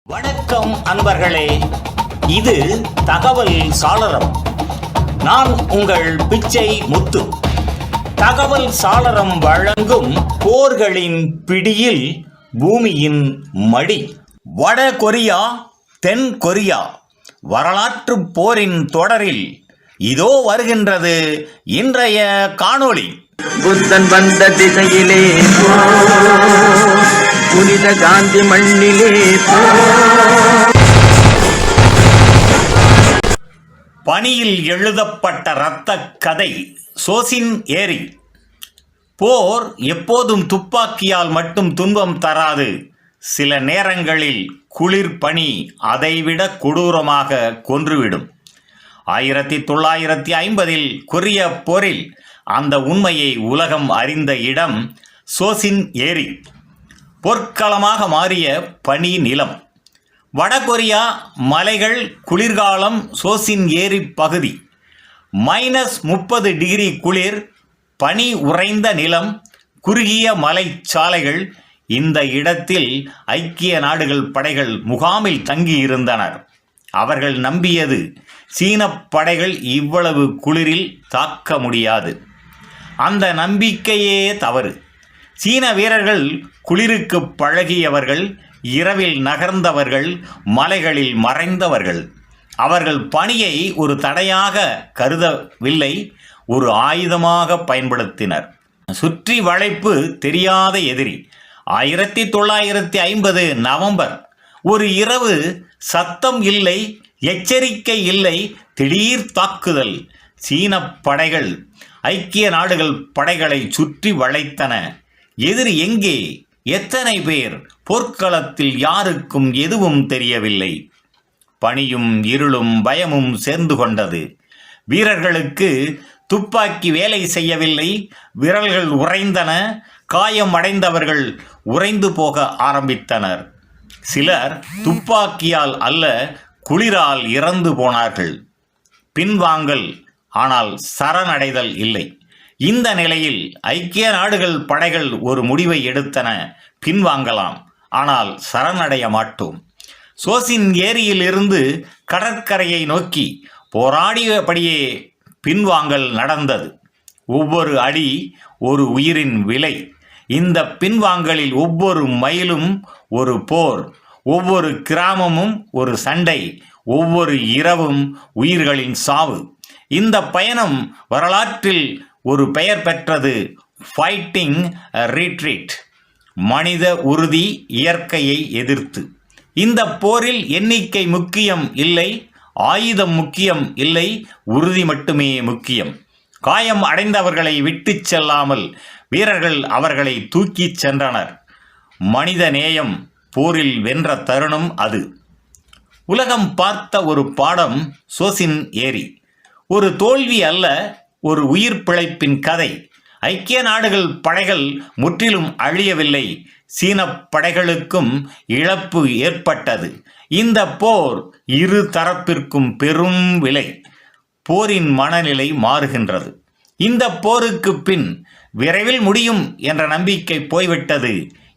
வணக்கம் அன்பர்களே, இது தகவல் சாளரம். நான் உங்கள் பிச்சை முத்து. தகவல் சாளரம் வழங்கும் போர்களின் பிடியில் பூமியின் மடி. வட கொரியா, தென் கொரியா வரலாற்று போரின் தொடரில் இதோ வருகின்றது இன்றைய காணொளி. புத்தன் வந்த திசையிலே புனித காந்தி மண்ணிலே பனியில் எழுதப்பட்ட இரத்த கதை சோசின் ஏரி. போர் எப்போதும் துப்பாக்கியால் மட்டும் துன்பம் தராது. சில நேரங்களில் குளிர் பனி அதைவிட கொடூரமாக கொன்றுவிடும். 1950 கொரிய போரில் அந்த உண்மையை உலகம் அறிந்த இடம் சோசின் ஏரி. போர்க்களமாக மாறிய பனி நிலம். வடகொரியா மலைகள், குளிர்காலம், சோசின் ஏரி பகுதி. -30 டிகிரி குளிர், பனி உறைந்த நிலம், குறுகிய மலைச்சாலைகள். இந்த இடத்தில் ஐக்கிய நாடுகள் படைகள் முகாமில் தங்கியிருந்தனர். அவர்கள் நம்பியது சீன படைகள் இவ்வளவு குளிரில் தாக்க முடியாது. அந்த நம்பிக்கையே தவறு. சீன வீரர்கள் குளிருக்கு பழகியவர்கள், இரவில் நகர்ந்தவர்கள், மலைகளில் மறைந்தவர்கள். அவர்கள் பனியை ஒரு தடையாக கருதவில்லை, ஒரு ஆயுதமாக பயன்படுத்தினர். சுற்றி வளைப்பு தெரியாத எதிரி. 1950 நவம்பர். ஒரு இரவு, சத்தம் இல்லை, எச்சரிக்கை இல்லை, திடீர் தாக்குதல். சீன படைகள் ஐக்கிய நாடுகள் படைகளை சுற்றி வளைத்தன. எதிரி எங்கே, எத்தனை பேர்? போர்க்களத்தில் யாருக்கும் எதுவும் தெரியவில்லை. பனியும் இருளும் பயமும் சேர்ந்து கொண்டது. வீரர்களுக்கு துப்பாக்கி வேலை செய்யவில்லை. விரல்கள் உறைந்தன. காயம் அடைந்தவர்கள் உறைந்து போக ஆரம்பித்தனர். சிலர் துப்பாக்கியால் அல்ல, குளிரால் இறந்து போனார்கள். பின்வாங்கல், ஆனால் சரணடைதல் இல்லை. இந்த நிலையில் ஐக்கிய நாடுகள் படைகள் ஒரு முடிவை எடுத்தன. பின்வாங்கலாம், ஆனால் சரணடைய மாட்டோம். சோசின் ஏரியிலிருந்து கடற்கரையை நோக்கி போராடியபடியே பின்வாங்கல் நடந்தது. ஒவ்வொரு அடி ஒரு உயிரின் விலை. இந்த பின்வாங்கலில் ஒவ்வொரு மைலும் ஒரு போர், ஒவ்வொரு கிராமமும் ஒரு சண்டை, ஒவ்வொரு இரவும் உயிர்களின் சாவு. இந்த பயணம் வரலாற்றில் ஒரு பெயர் பெற்றது, ஃபைட்டிங் ரீட்ரீட். மனித உறுதி, இயற்கையை எதிர்த்து. இந்த போரில் எண்ணிக்கை முக்கியம் இல்லை, ஆயுதம் முக்கியம் இல்லை, உறுதி மட்டுமே முக்கியம். காயம் அடைந்தவர்களை விட்டு செல்லாமல் வீரர்கள் அவர்களை தூக்கிச் சென்றனர். மனித நேயம் போரில் வென்ற தருணம் அது. உலகம் பார்த்த ஒரு பாடம் சோசின் ஏரி. ஒரு தோல்வி அல்ல, ஒரு உயிர் பிழைப்பின் கதை. ஐக்கிய நாடுகள் படைகள் முற்றிலும் அழியவில்லை. சீன படைகளுக்கும் இழப்பு ஏற்பட்டது. இந்த போர் இரு தரப்பிற்கும் பெரும் விலை. போரின் மனநிலை மாறுகின்றது. இந்த போருக்கு பின் விரைவில் முடியும் என்ற நம்பிக்கை போய்விட்டது.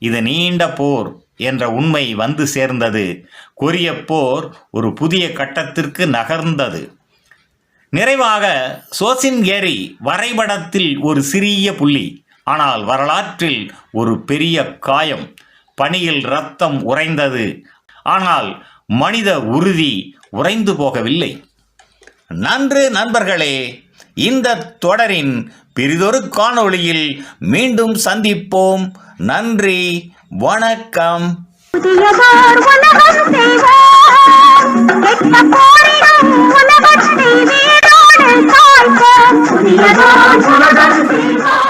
இது நீண்ட போர் என்ற உண்மை வந்து சேர்ந்தது. கொரிய போர் ஒரு புதிய கட்டத்திற்கு நகர்ந்தது. நிறைவாக, சோசின் ஏரி வரைபடத்தில் ஒரு சிறிய புள்ளி, ஆனால் வரலாற்றில் ஒரு பெரிய காயம். பனியில் இரத்தம் உறைந்தது, ஆனால் மனித உறுதி உறைந்து போகவில்லை. நன்று நண்பர்களே, இந்த தொடரின் பிறிதொரு காணொளியில் மீண்டும் சந்திப்போம். நன்றி, வணக்கம். புதியதோர் உலகம் செய்வோம், கெட்ட போரிடும் உலகத்தை வீடோடு காய்ப்போம். புதியதோர் உலகம் செய்வோம்.